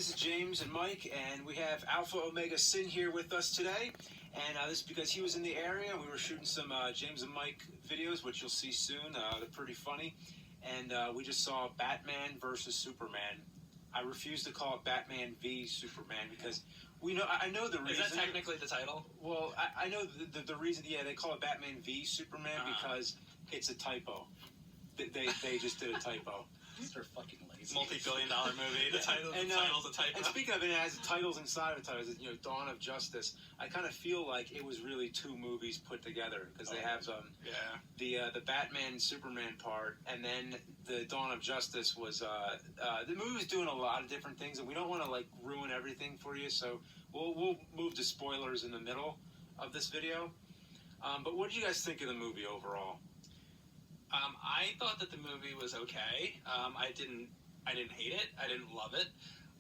This is James and Mike, and we have Alpha Omega Sin here with us today. And this is because he was in the area. We were shooting some James and Mike videos, which you'll see soon. They're pretty funny. And we just saw Batman versus Superman. I refuse to call it Batman v Superman because I know the reason. Is that technically the title? Well, I know the reason. Yeah, they call it Batman v Superman because it's a typo. They just did a typo. They're fucking lazy. Multi-billion-dollar movie. The title's a typo. And speaking of it, it has titles inside of titles. Dawn of Justice. I kind of feel like it was really two movies put together because they have the Batman Superman part, and then the Dawn of Justice was the movie was doing a lot of different things, and we don't want to ruin everything for you, so we'll move to spoilers in the middle of this video. But what did you guys think of the movie overall? I thought that the movie was okay. I didn't hate it. I didn't love it.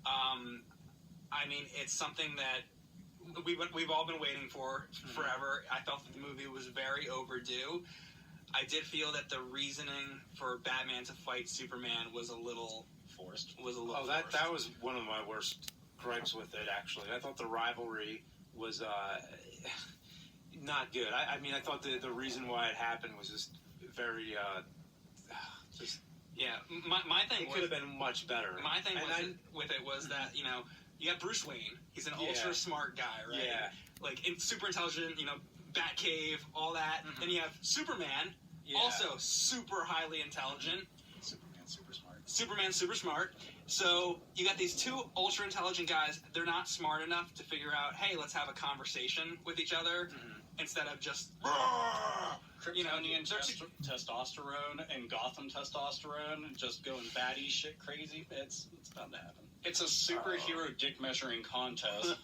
I mean, it's something that we've all been waiting for forever. I felt that the movie was very overdue. I did feel that the reasoning for Batman to fight Superman was a little forced. That was one of my worst gripes with it, actually. I thought the rivalry was not good. I mean, I thought the reason why it happened was just very my thing could have been much better. My thing with it was that you got Bruce Wayne. He's an ultra smart guy, right? Yeah. Super intelligent. Batcave, all that. Mm-hmm. Then you have Superman, also super highly intelligent. Superman super smart. So you got these two ultra intelligent guys. They're not smart enough to figure out, hey, let's have a conversation with each other instead of just Kryptonian testosterone and Gotham testosterone just going batty shit crazy. It's bound to happen. It's a superhero dick measuring contest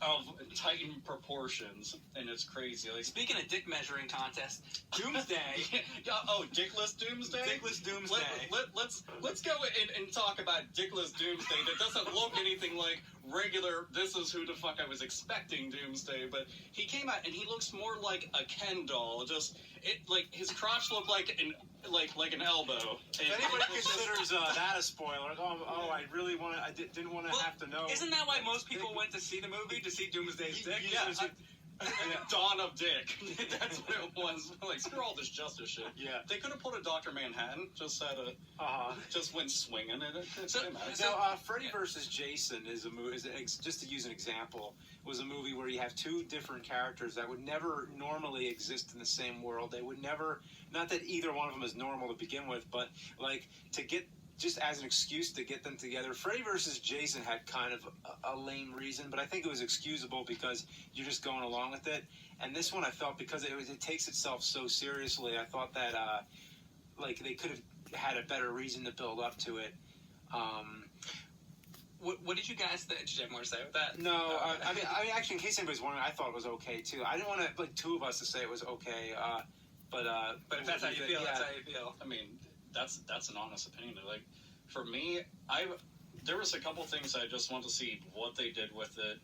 of Titan proportions, and it's crazy. Speaking of dick measuring contest, Doomsday. Dickless Doomsday. Dickless Doomsday. Let's go and talk about Dickless Doomsday. That doesn't look anything like regular. This is who the fuck I was expecting Doomsday, but he came out and he looks more like a Ken doll. His crotch looked like an elbow. If anybody considers that a spoiler, I really didn't want to have to know. Isn't that why most people went to see the movie, to see Doomsday's dick? Dawn of Dick. That's what it was. Screw all this justice shit. Yeah. They could have pulled a Dr. Manhattan. Just went swinging at it. Freddy vs. Jason is a movie. Just to use an example, was a movie where you have two different characters that would never normally exist in the same world. They would never. Not that either one of them is normal to begin with, but to get. Just as an excuse to get them together. Freddy vs. Jason had kind of a lame reason, but I think it was excusable because you're just going along with it. And this one I felt, because it takes itself so seriously, I thought that they could have had a better reason to build up to it. What did you guys think? Did you have more to say with that? No, I mean, actually, in case anybody's wondering, I thought it was okay too. I didn't want two of us to say it was okay, but if that's how you feel, that's how you feel. I mean, that's an honest opinion. For me, there was a couple things I just want to see what they did with it,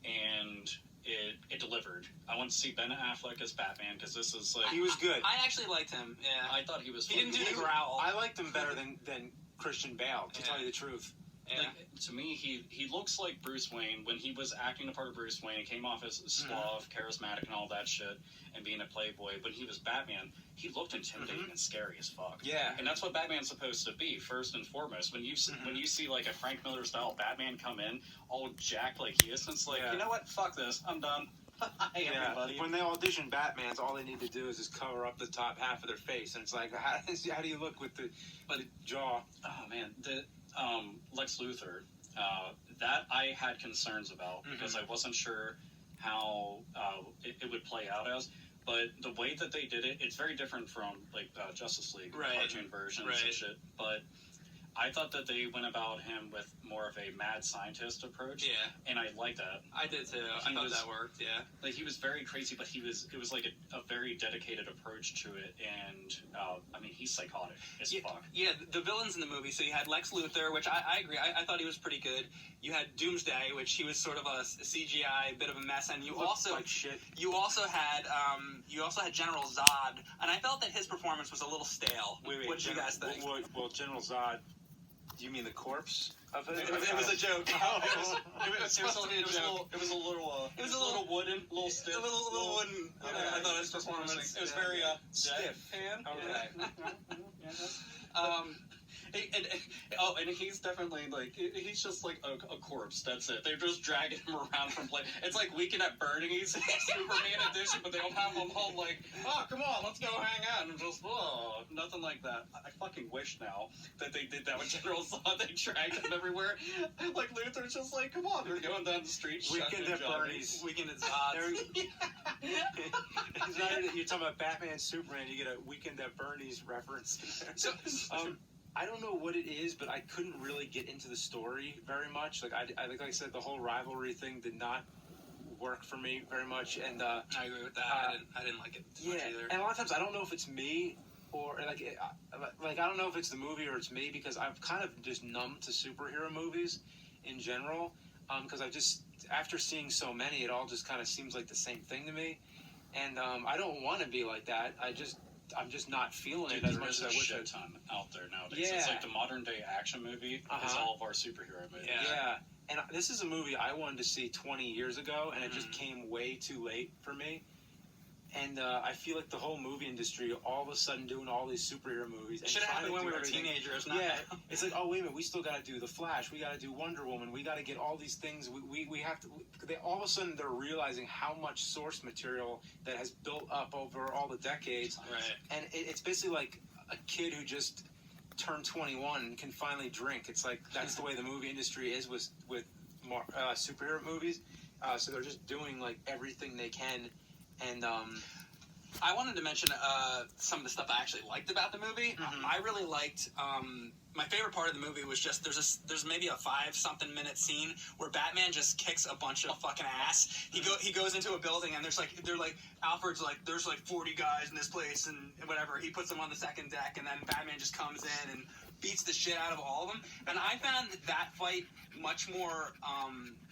and it delivered. I want to see Ben Affleck as Batman because this is he was good. I actually liked him. Yeah, I thought he was. He didn't do the growl. I liked him better than Christian Bale, to tell you the truth. Yeah. To me, he looks like Bruce Wayne. When he was acting the part of Bruce Wayne, he came off as suave, charismatic, and all that shit, and being a playboy. When he was Batman, he looked intimidating and scary as fuck. Yeah, and that's what Batman's supposed to be, first and foremost. When you see a Frank Miller style Batman come in, all jacked like he is, it's you know what? Fuck this. I'm done. Hey, everybody. When they audition Batmans, all they need to do is just cover up the top half of their face, and it's how do you look with the jaw? Oh man, Lex Luthor, that I had concerns about because I wasn't sure how it would play out as. But the way that they did it, it's very different from Justice League cartoon versions and shit. But I thought that they went about him with more of a mad scientist approach. Yeah. And I liked that. I did too. I thought that worked, yeah. He was very crazy, but it was a very dedicated approach to it, and I mean, he's psychotic as fuck. Yeah, the villains in the movie, so you had Lex Luthor, which I agree, I thought he was pretty good. You had Doomsday, which he was sort of a CGI, bit of a mess, and you also had General Zod, and I felt that his performance was a little stale. What did you guys think? Well, General Zod, Do you mean the corpse of it? It was a joke. It was supposed to be a joke. It was a little wooden, little stiff. A little wooden. I thought it was performance. It was very stiff. Pan. Okay. And he's definitely like he's just like a corpse. That's it. They're just dragging him around from play. It's like Weekend at Bernie's Superman edition, but they don't have him home like, oh come on, let's go hang out, and just nothing like that. I fucking wish now that they did that with General Zod. They dragged him everywhere. Like Luthor's just like, come on, we're going down the street. Weekend at Bernie's. Weekend at Zod's. You're talking about Batman, Superman. You get a Weekend at Bernie's reference. So, I don't know what it is, but I couldn't really get into the story very much. Like I said, the whole rivalry thing did not work for me very much, and I agree with that. I didn't like it too much either. And a lot of times I don't know if it's me or like I don't know if it's the movie or it's me, because I'm kind of just numb to superhero movies in general. Because after seeing so many, it all just kind of seems like the same thing to me, and I don't want to be like that. I'm just not feeling it as much as I wish. There's a shit ton out there nowadays. Yeah. It's like the modern day action movie is all of our superhero movies. Yeah. And this is a movie I wanted to see 20 years ago, and it just came way too late for me. And I feel like the whole movie industry all of a sudden doing all these superhero movies. It should have happened when we were teenagers. It's like, oh wait a minute, we still got to do The Flash, we got to do Wonder Woman, we got to get all these things. We have to. All of a sudden they're realizing how much source material that has built up over all the decades. Right. And it's basically like a kid who just turned 21 and can finally drink. It's like that's the way the movie industry is with superhero movies. So they're just doing like everything they can. And I wanted to mention some of the stuff I actually liked about the movie. I really liked. My favorite part of the movie was just there's maybe a 5-something minute scene where Batman just kicks a bunch of fucking ass. He goes into a building and they're like Alfred's like there's like 40 guys in this place and whatever. He puts them on the second deck and then Batman just comes in and beats the shit out of all of them. And I found that fight much more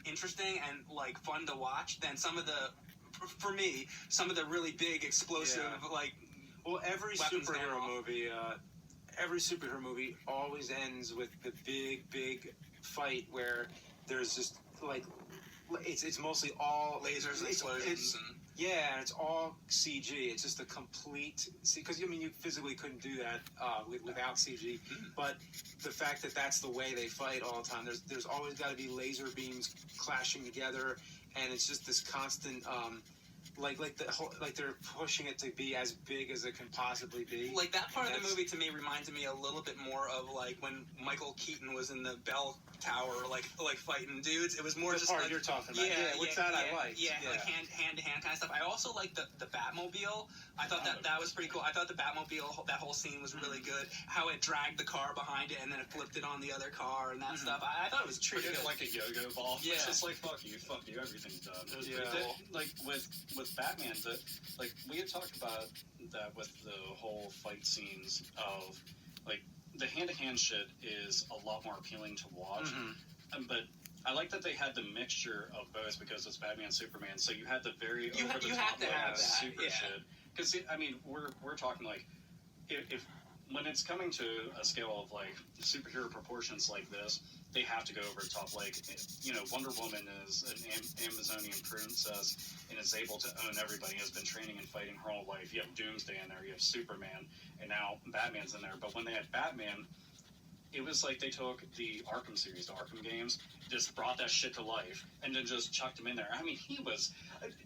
interesting and like fun to watch than some of the. For me, some of the really big, explosive, every superhero movie always ends with the big fight where there's just like it's mostly all lasers and explosions. And it's all CG. It's just a complete because you physically couldn't do that without CG. But the fact that that's the way they fight all the time, there's always got to be laser beams clashing together. And it's just this constant, they're pushing it to be as big as it can possibly be. Like that part of the movie to me reminded me a little bit more of like when Michael Keaton was in the Bell Tower, like fighting dudes. It was more the just part like, you're talking about. I like. Like hand to hand kind of stuff. I also like the Batmobile. I thought that was pretty cool. I thought the Batmobile, that whole scene was really good. How it dragged the car behind it and then it flipped it on the other car and that stuff. I thought it was treated like a yo-yo ball. Yeah. It's just like fuck you, everything's done. It was pretty cool. Like with Batman, like we had talked about that with the whole fight scenes of like the hand-to-hand shit is a lot more appealing to watch. But I like that they had the mixture of both because it's Batman, Superman. So you had the very over-the-top super shit. Because we're talking like if when it's coming to a scale of like superhero proportions like this, they have to go over the top. Like, Wonder Woman is an Amazonian princess and is able to own everybody. Has been training and fighting her whole life. You have Doomsday in there. You have Superman, and now Batman's in there. But when they had Batman, it was like they took the Arkham series, the Arkham games, just brought that shit to life, and then just chucked him in there. He was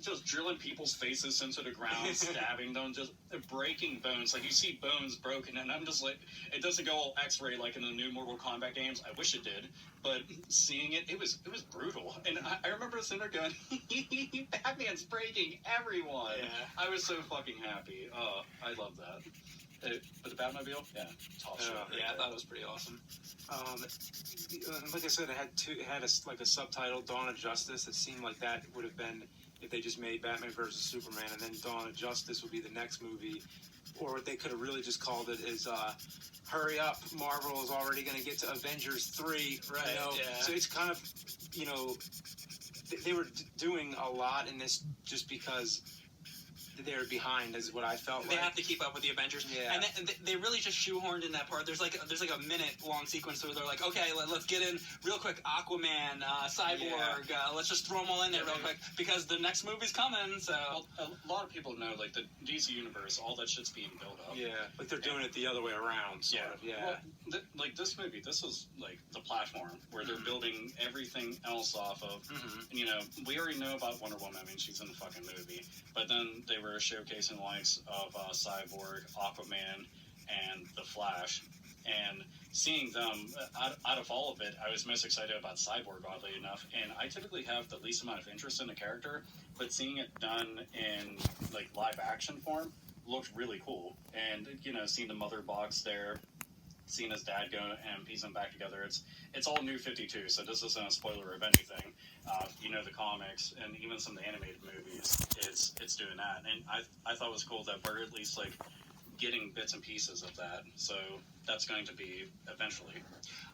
just drilling people's faces into the ground, stabbing them, just breaking bones. Like, you see bones broken, and I'm just like, it doesn't go all X-ray like in the new Mortal Kombat games. I wish it did, but seeing it, it was brutal. And I remember sitting there going, Batman's breaking everyone. Yeah. I was so fucking happy. I love that. But the Batmobile, top shot. I thought it was pretty awesome. Like I said, it had a subtitle, Dawn of Justice. It seemed like that would have been if they just made Batman versus Superman, and then Dawn of Justice would be the next movie. Or what they could have really just called it is hurry up, Marvel is already going to get to Avengers 3. Right, So it's kind of, they were doing a lot in this just because they're behind, is what I felt They like. have to keep up with the Avengers, Yeah. and they really just shoehorned in that part. There's like a minute long sequence where they're like, okay, let's get in real quick. Aquaman, Cyborg, let's just throw them all in there real quick because the next movie's coming. So Well, a lot of people know, like, the DC universe, all that shit's being built up. Yeah, like they're doing it the other way around. Sort of, yeah. Well, like this movie, this is like the platform where they're building everything else off of. Mm-hmm. You know, we already know about Wonder Woman. I mean, she's in the fucking movie. But then they were showcasing the likes of Cyborg, Aquaman, and The Flash. And seeing them, out of all of it, I was most excited about Cyborg, oddly enough. And I typically have the least amount of interest in the character, but seeing it done in, like, live action form looked really cool. And, you know, seeing the mother box there, seeing his dad go and piece them back together, it's all New 52, so this isn't a spoiler of anything. You know, the comics and even some of the animated movies, it's doing that. And I thought it was cool that we're at least, like, getting bits and pieces of that. So that's going to be eventually.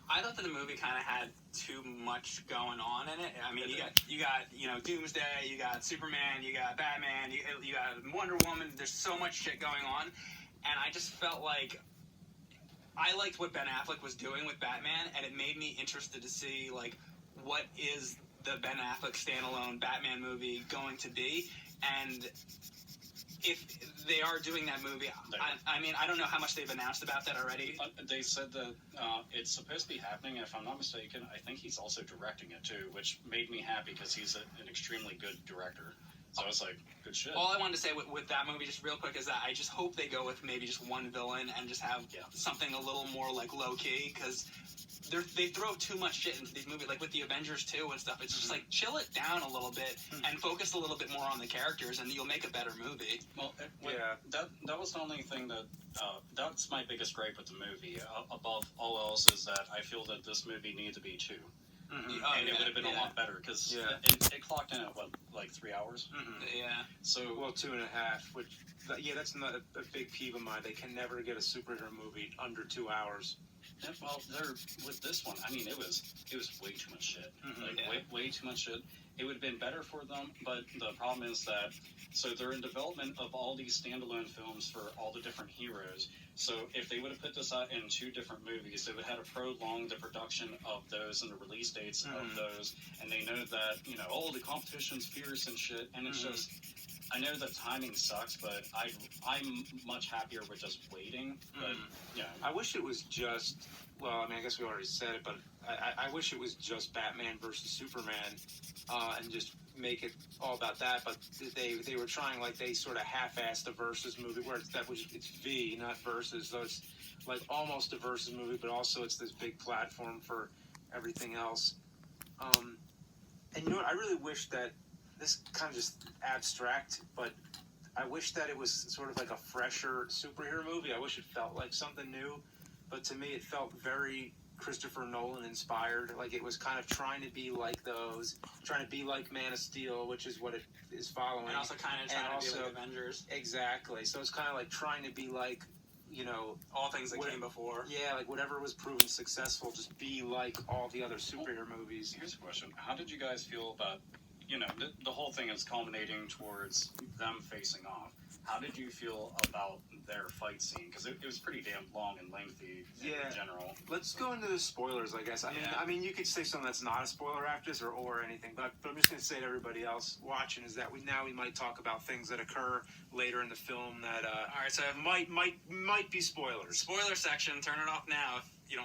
I thought that the movie kind of had too much going on in it. I mean, you got Doomsday, you got Superman, you got Batman, you got Wonder Woman. There's so much shit going on, and I just felt like I liked what Ben Affleck was doing with Batman, and it made me interested to see like what is the Ben Affleck standalone Batman movie going to be, and if they are doing that movie, I mean, I don't know how much they've announced about that already. They said that it's supposed to be happening, and if I'm not mistaken, I think he's also directing it too, which made me happy because he's an extremely good director. So I was like, good shit. All I wanted to say with that movie, just real quick, is that I just hope they go with maybe just one villain and just have something a little more like low key, because they throw too much shit into these movies, like with the Avengers 2 and stuff. It's just like chill it down a little bit and focus a little bit more on the characters, and you'll make a better movie. Well, that was the only thing that that's my biggest gripe with the movie. Above all else, is that I feel that this movie needed to be 2. Mm-hmm. And it would have been a lot better because it clocked in at like 3 hours. Mm-hmm. Yeah. So 2.5, which that's not a big peeve of mine. They can never get a superhero movie under 2 hours. Yeah, well, with this one, I mean, it was way too much shit. Way too much shit. It would have been better for them, but the problem is that they're in development of all these standalone films for all the different heroes. So if they would have put this out in 2 different movies, they would have had to prolong the production of those and the release dates of those. And they know that, the competition's fierce and shit. And it's just, I know that timing sucks, but I'm much happier with just waiting. But, I wish it was just, well, I mean, I guess we already said it, but I wish it was just Batman versus Superman, and just make it all about that. But they were trying, like, they sort of half-assed a versus movie where it's V, not versus. So it's like almost a versus movie, but also it's this big platform for everything else. And you know what? I really wish that this kind of just abstract, but I wish that it was sort of like a fresher superhero movie. I wish it felt like something new, but to me it felt very Christopher Nolan inspired. Like it was kind of trying to be like those, trying to be like Man of Steel, which is what it is following. And also kind of trying to be like Avengers. Exactly. So it's kind of like trying to be like, all things that came before. Yeah, like whatever was proven successful, just be like all the other superhero movies. Here's a question. How did you guys feel about, the whole thing is culminating towards them facing off. How did you feel about their fight scene? Because it was pretty damn long and lengthy in general. Let's go into the spoilers, I guess. I mean, you could say something that's not a spoiler after this or anything, but I'm just going to say to everybody else watching is that we might talk about things that occur later in the film that all right, so might be spoilers. Spoiler section. Turn it off now if you